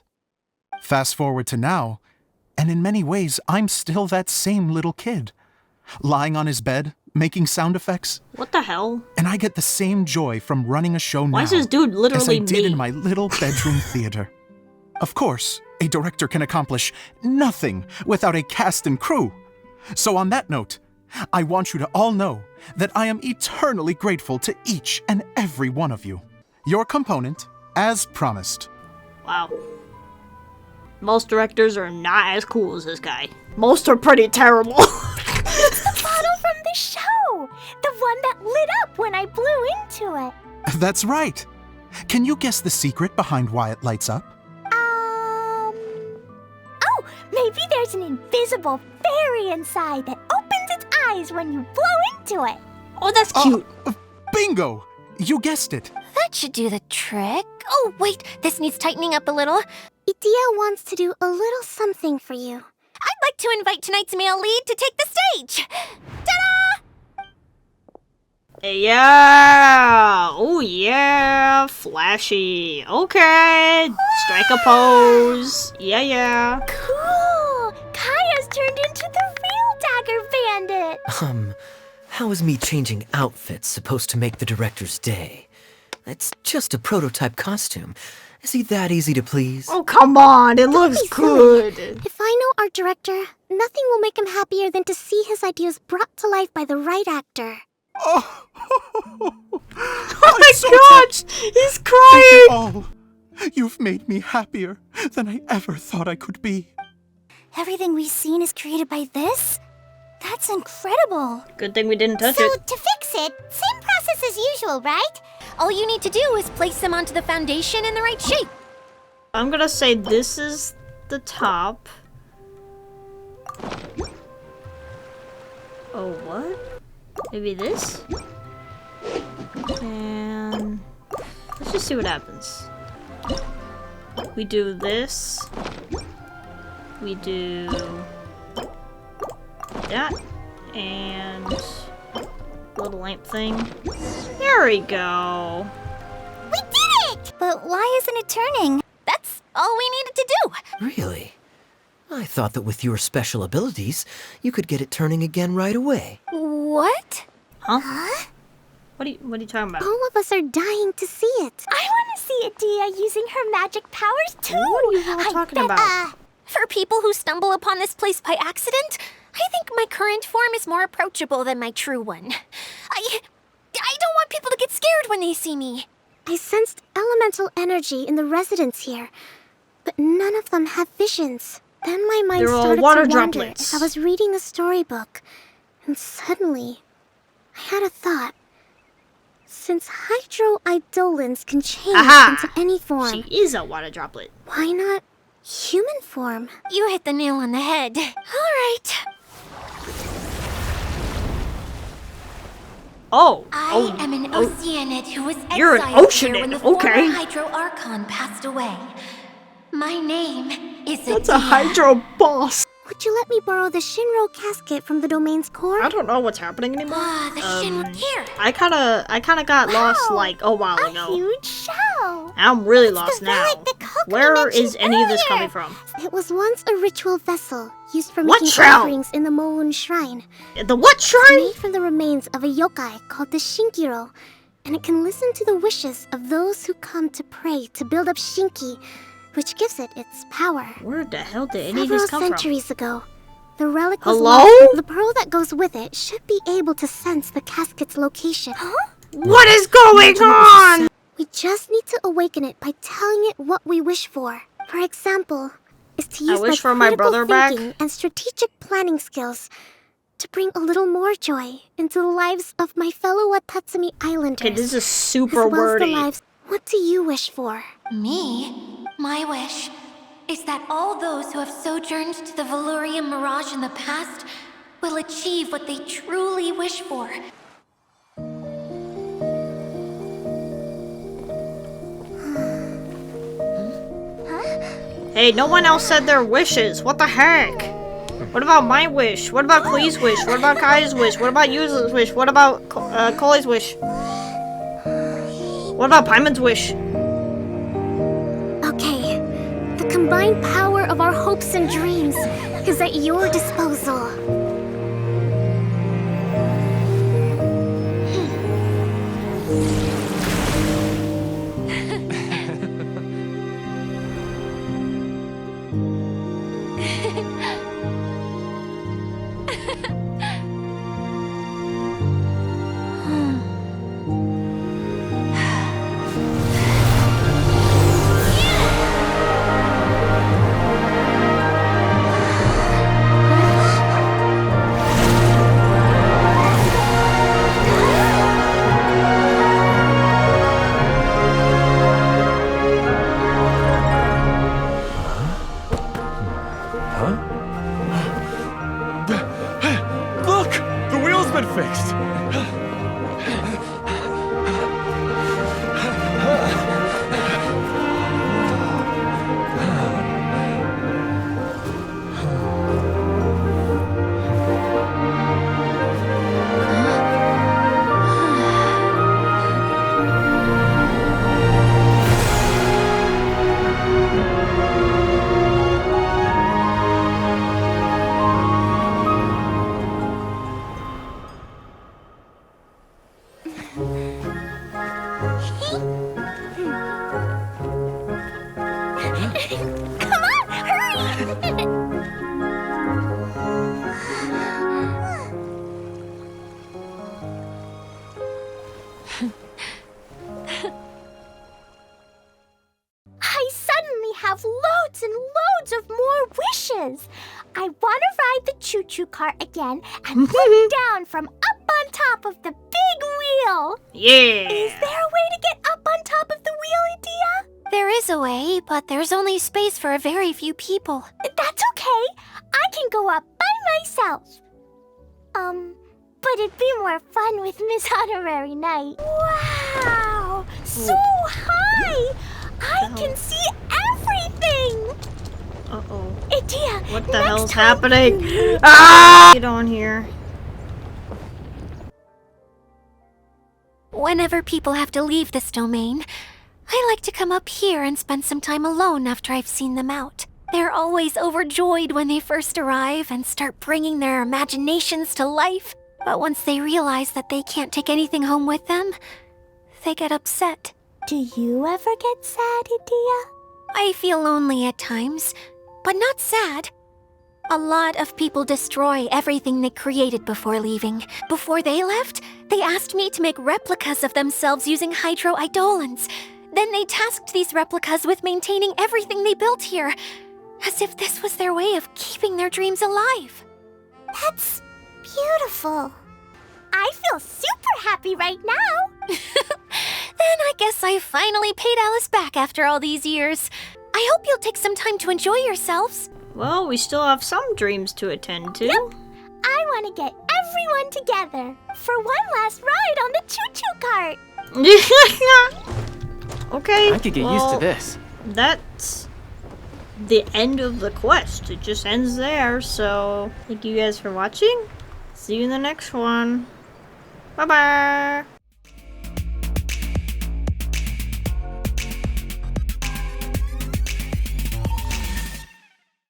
Speaker 13: Fast forward to now, and in many ways, I'm still that same little kid, lying on his bed, making sound effects,
Speaker 1: What the hell?
Speaker 13: and I get the same joy from running a show now
Speaker 1: Why is this dude
Speaker 13: as I
Speaker 1: literally
Speaker 13: did
Speaker 1: me?
Speaker 13: in my little bedroom theater. Of course, a director can accomplish nothing without a cast and crew. So on that note, I want you to all know that I am eternally grateful to each and every one of you. Your component, as promised.
Speaker 1: Wow. Most directors are not as cool as this guy. Most are pretty terrible.
Speaker 2: The bottle from the show! The one that lit up when I blew into it.
Speaker 13: That's right. Can you guess the secret behind why it lights up?
Speaker 2: Oh, maybe there's an invisible fairy inside that opens its eyes when you blow into it.
Speaker 1: Oh, that's cute.
Speaker 13: Bingo! You guessed it.
Speaker 7: That should do the trick. Oh, wait, this needs tightening up a little.
Speaker 6: Idia wants to do a little something for you.
Speaker 7: I'd like to invite tonight's male lead to take the stage. Ta-da!
Speaker 1: Yeah. Oh, yeah. Flashy. Okay. Strike a pose. Yeah.
Speaker 2: Cool! Kaya's turned into the real Dagger Bandit.
Speaker 4: How is me changing outfits supposed to make the director's day? It's just a prototype costume. Is he that easy to please?
Speaker 1: Oh, come on. It looks good.
Speaker 6: If I know our director, nothing will make him happier than to see his ideas brought to life by the right actor.
Speaker 13: Oh,
Speaker 1: Oh my gosh. He's crying.
Speaker 13: oh, you've made me happier than I ever thought I could be.
Speaker 3: Everything we've seen is created by this? That's incredible.
Speaker 1: Good thing we didn't touch
Speaker 6: So,
Speaker 1: it.
Speaker 6: to fix it, same process as usual, right?
Speaker 7: All you need to do is place them onto the foundation in the right shape.
Speaker 1: I'm gonna say this is the top. Oh, what? Maybe this? And let's just see what happens. We do this. We do that. And little lamp thing. There we go.
Speaker 3: We did it! But why isn't it turning?
Speaker 7: That's all we needed to do.
Speaker 4: Really? I thought that with your special abilities, you could get it turning again right away.
Speaker 3: What?
Speaker 1: Huh? What are you talking about?
Speaker 6: All of us are dying to see it.
Speaker 2: I want to see Adia using her magic powers too.
Speaker 1: What are you all talking about?
Speaker 7: For people who stumble upon this place by accident, I think my current form is more approachable than my true one. I don't want people to get scared when they see me.
Speaker 6: I sensed elemental energy in the residents here, but none of them have visions. Then my mind
Speaker 1: They're all
Speaker 6: started
Speaker 1: water
Speaker 6: to wander
Speaker 1: droplets.
Speaker 6: as I was reading a storybook, and suddenly, I had a thought. Since hydroidolins can change
Speaker 1: Aha!
Speaker 6: into any form,
Speaker 1: She is a water droplet.
Speaker 6: why not human form?
Speaker 7: You hit the nail on the head. All right. I am an Oceanid who was
Speaker 1: You're an
Speaker 7: exiled here when
Speaker 1: Oceanid,
Speaker 7: the
Speaker 1: okay.
Speaker 7: former Hydro Archon passed away. My name is
Speaker 1: That's a
Speaker 7: Adia.
Speaker 1: Hydro boss.
Speaker 6: Would you let me borrow the Shinro casket from the domain's core?
Speaker 1: I don't know what's happening anymore.
Speaker 7: The Shinra here.
Speaker 1: I kinda got lost like a while
Speaker 2: A
Speaker 1: ago.
Speaker 2: huge show.
Speaker 1: I'm really lost
Speaker 2: the
Speaker 1: now.
Speaker 2: relic that Coco
Speaker 1: Where
Speaker 2: mentioned
Speaker 1: is any of this
Speaker 2: earlier.
Speaker 1: coming from?
Speaker 6: It was once a ritual vessel used for
Speaker 1: What
Speaker 6: making
Speaker 1: shell?
Speaker 6: offerings in the Moon Shrine.
Speaker 1: The what shrine?
Speaker 6: Made from the remains of a yokai called the Shinkiro, and it can listen to the wishes of those who come to pray to build up Shinki, which gives it its power.
Speaker 1: Where the hell did any of
Speaker 6: Several
Speaker 1: this come from?
Speaker 6: centuries ago, the relic was
Speaker 1: Hello?
Speaker 6: lost. The pearl that goes with it should be able to sense the casket's location.
Speaker 1: What is going on?
Speaker 6: We just need to awaken it by telling it what we wish for. For example, is to use
Speaker 1: wish for my
Speaker 6: critical
Speaker 1: brother back.
Speaker 6: thinking and strategic planning skills to bring a little more joy into the lives of my fellow Watatsumi Islanders.
Speaker 1: Okay, this is
Speaker 6: as
Speaker 1: super
Speaker 6: well as the
Speaker 1: wordy.
Speaker 6: lives. What do you wish for?
Speaker 7: Me? My wish is that all those who have sojourned to the Valurian Mirage in the past will achieve what they truly wish for.
Speaker 1: Hey, no one else said their wishes. What the heck? What about my wish? What about Klee's wish? What about Kai's wish? What about Yuza's wish? What about Colley's wish? What about Paimon's wish?
Speaker 6: Okay, the combined power of our hopes and dreams is at your disposal.
Speaker 8: Look! The wheel's been fixed!
Speaker 2: Come on, hurry! I suddenly have loads and loads of more wishes. I want to ride the choo-choo cart again and look down from up on top of the big wheel.
Speaker 1: Yeah.
Speaker 2: Is there a way to get up on top of the wheel, Adia?
Speaker 7: There is a way, but there's only space for a very few people.
Speaker 2: That's okay. I can go up by myself. But it'd be more fun with Miss Honorary Knight. Wow! So high! I can see everything!
Speaker 1: Uh-oh.
Speaker 2: Idia,
Speaker 1: What the hell's happening? Ah! Get on here.
Speaker 7: Whenever people have to leave this domain, I like to come up here and spend some time alone after I've seen them out. They're always overjoyed when they first arrive and start bringing their imaginations to life. But once they realize that they can't take anything home with them, they get upset.
Speaker 2: Do you ever get sad, Idia?
Speaker 7: I feel lonely at times, but not sad. A lot of people destroy everything they created before leaving. Before they left, they asked me to make replicas of themselves using hydro-eidolons. Then they tasked these replicas with maintaining everything they built here, as if this was their way of keeping their dreams alive.
Speaker 2: That's beautiful. I feel super happy right now.
Speaker 7: Then I guess I finally paid Alice back after all these years. I hope you'll take some time to enjoy yourselves.
Speaker 1: Well, we still have some dreams to attend to.
Speaker 2: Yep. I want to get everyone together for one last ride on the choo-choo cart.
Speaker 1: Okay.
Speaker 14: I could get used to this.
Speaker 1: That's the end of the quest. It just ends there. So, thank you guys for watching. See you in the next one. Bye-bye.